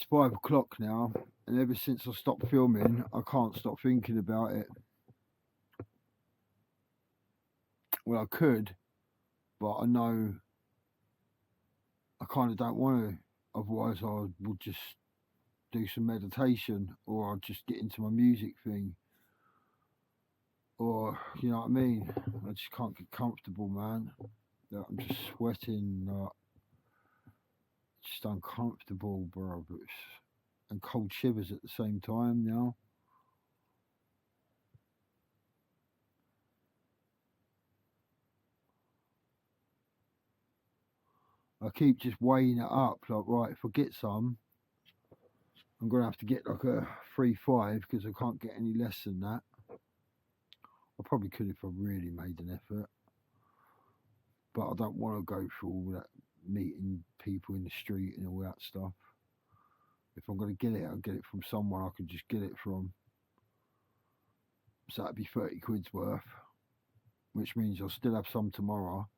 It's 5 o'clock now, and ever since I stopped filming, I can't stop thinking about it. Well, I could, but I know I kind of don't want to. Otherwise, I would just do some meditation, or I'd just get into my music thing, or you know what I mean. I just can't get comfortable, man. I'm just sweating, just uncomfortable, bro. And cold shivers at the same time now. I keep just weighing it up, like right, if I get some, I'm gonna have to get like a 3-5 because I can't get any less than that. I probably could if I really made an effort, but I don't want to go through all that meeting people in the street and all that stuff. If I'm gonna get it, I'll get it from someone I can just get it from. So that'd be 30 quid's worth, which means I'll still have some tomorrow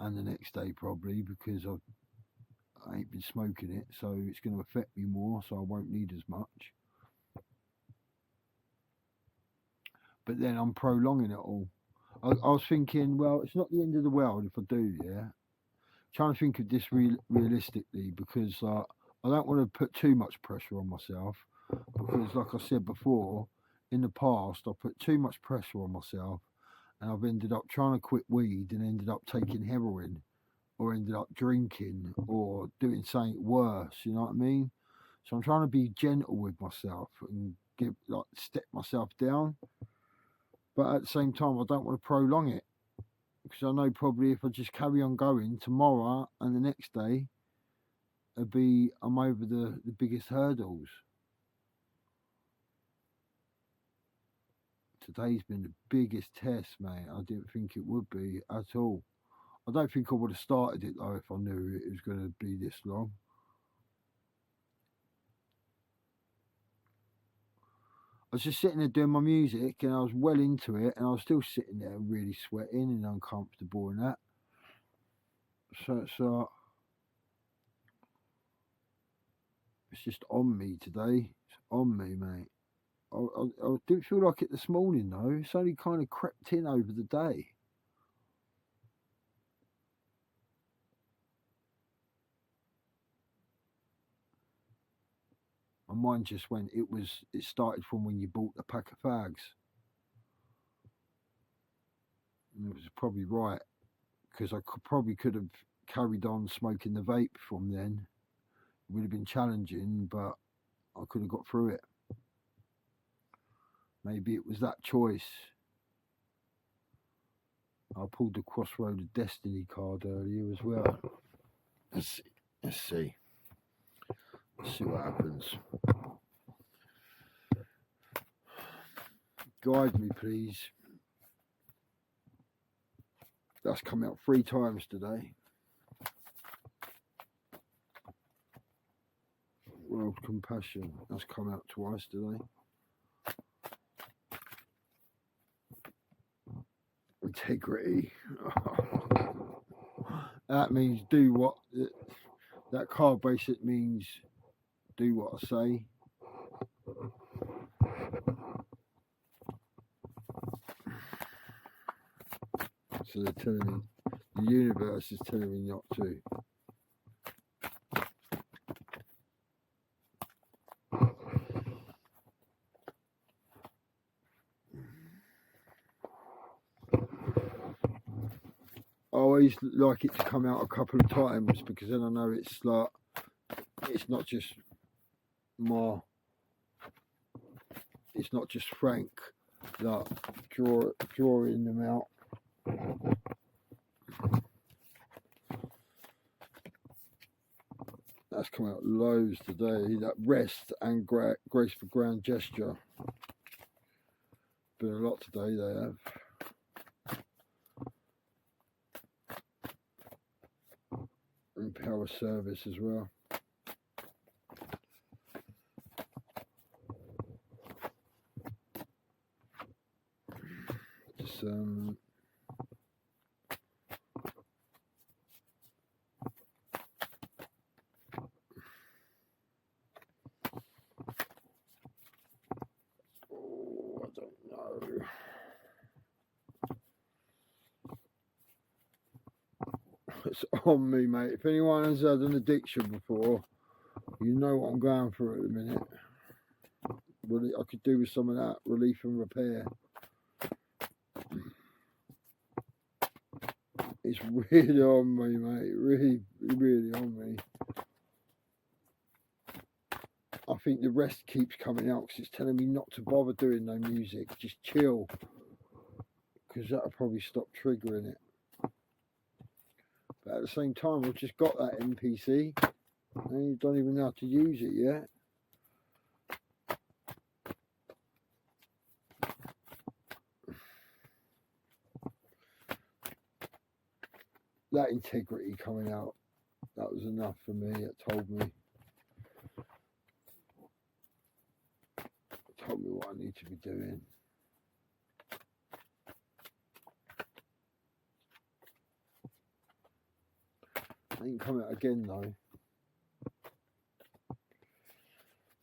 and the next day probably because I ain't been smoking it, so it's going to affect me more, so I won't need as much. But then I'm prolonging it all. I was thinking, well, it's not the end of the world if I do, yeah. Trying to think of this realistically because I don't want to put too much pressure on myself because, like I said before, in the past I put too much pressure on myself and I've ended up trying to quit weed and ended up taking heroin or ended up drinking or doing something worse. You know what I mean? So I'm trying to be gentle with myself and step myself down, but at the same time I don't want to prolong it because I know probably if I just carry on going tomorrow and the next day, I'm over the biggest hurdles. Today's been the biggest test, mate. I didn't think it would be at all. I don't think I would have started it though if I knew it was going to be this long. I was just sitting there doing my music and I was well into it and I was still sitting there really sweating and uncomfortable and that. So it's just on me today. It's on me, mate. I didn't feel like it this morning though. It's only kind of crept in over the day. My mind just went. It started from when you bought the pack of fags. And it was probably right because probably could have carried on smoking the vape from then. It would have been challenging, but I could have got through it. Maybe it was that choice. I pulled the Crossroad of Destiny card earlier as well. Let's see. Let's see. Let's see what happens. Guide me, please. That's come out 3 times today. World Compassion. That's come out twice today. Integrity. That means do what. That card basically means do what I say. So they're telling me, the universe is telling me not to. I always like it to come out a couple of times because then I know it's like it's not just it's not just Frank like drawing them out. That's come out loads today. That rest and graceful grand gesture. Been a lot today. They have. And power service as well. Just It's on me, mate. If anyone has had an addiction before, you know what I'm going through at the minute. Really, I could do with some of that relief and repair. It's really on me, mate. Really, really on me. I think the rest keeps coming out because it's telling me not to bother doing no music. Just chill. Because that'll probably stop triggering it. But at the same time, I've just got that MPC. And you don't even know how to use it yet. That integrity coming out, that was enough for me. It told me what I need to be doing. Ain't coming out again though.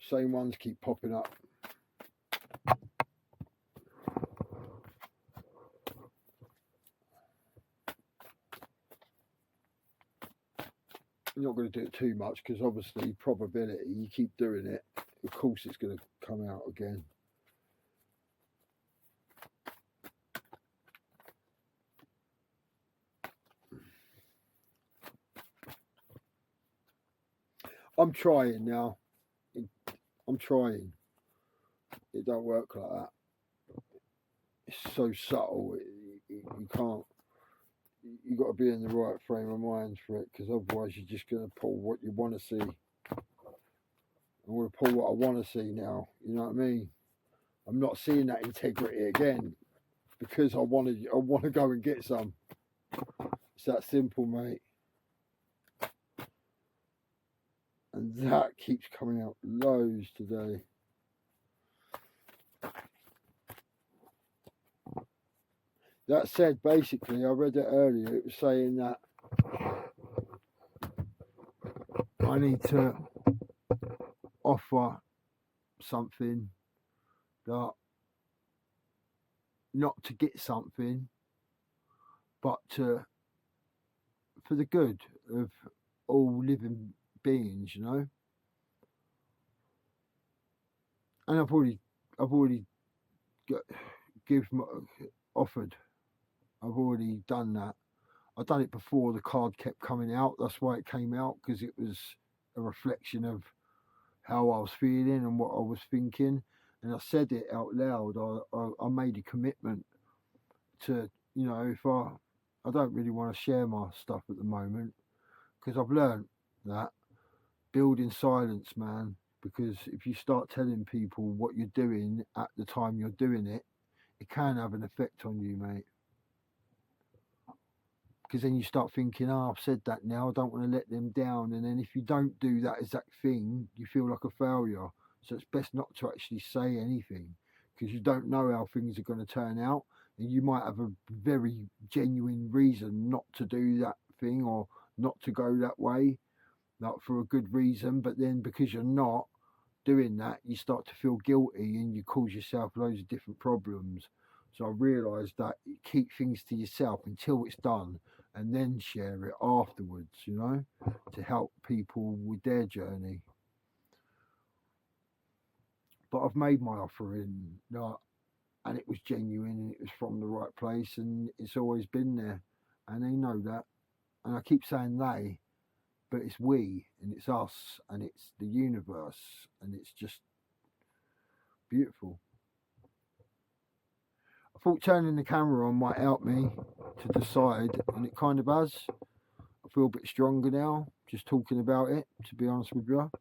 Same ones keep popping up. You're not going to do it too much because obviously probability, you keep doing it, of course it's going to come out again. I'm trying now. I'm trying. It don't work like that. It's so subtle. You can't. You got to be in the right frame of mind for it, because otherwise you're just going to pull what you want to see. I'm going to pull what I want to see now. You know what I mean? I'm not seeing that integrity again because I want to go and get some. It's that simple, mate. And that keeps coming out loads today. That said, basically, I read it earlier. It was saying that I need to offer something that not to get something, but for the good of all living beings, you know. And I've already offered. I've already done that. I've done it before the card kept coming out. That's why it came out, because it was a reflection of how I was feeling and what I was thinking. And I said it out loud. I made a commitment to, you know, if I don't really want to share my stuff at the moment, because I've learned that build in silence, man. Because if you start telling people what you're doing at the time you're doing it, it can have an effect on you, mate. Because then you start thinking, oh, I've said that now, I don't want to let them down. And then if you don't do that exact thing, you feel like a failure. So it's best not to actually say anything, because you don't know how things are going to turn out. And you might have a very genuine reason not to do that thing or not to go that way, like for a good reason. But then because you're not doing that, you start to feel guilty and you cause yourself loads of different problems. So I realised that you keep things to yourself until it's done, and then share it afterwards, you know, to help people with their journey. But I've made my offering, and it was genuine, and it was from the right place, and it's always been there, and they know that. And I keep saying they, but it's we, and it's us, and it's the universe, and it's just beautiful. I thought turning the camera on might help me to decide, and it kind of has. I feel a bit stronger now, just talking about it, to be honest with you.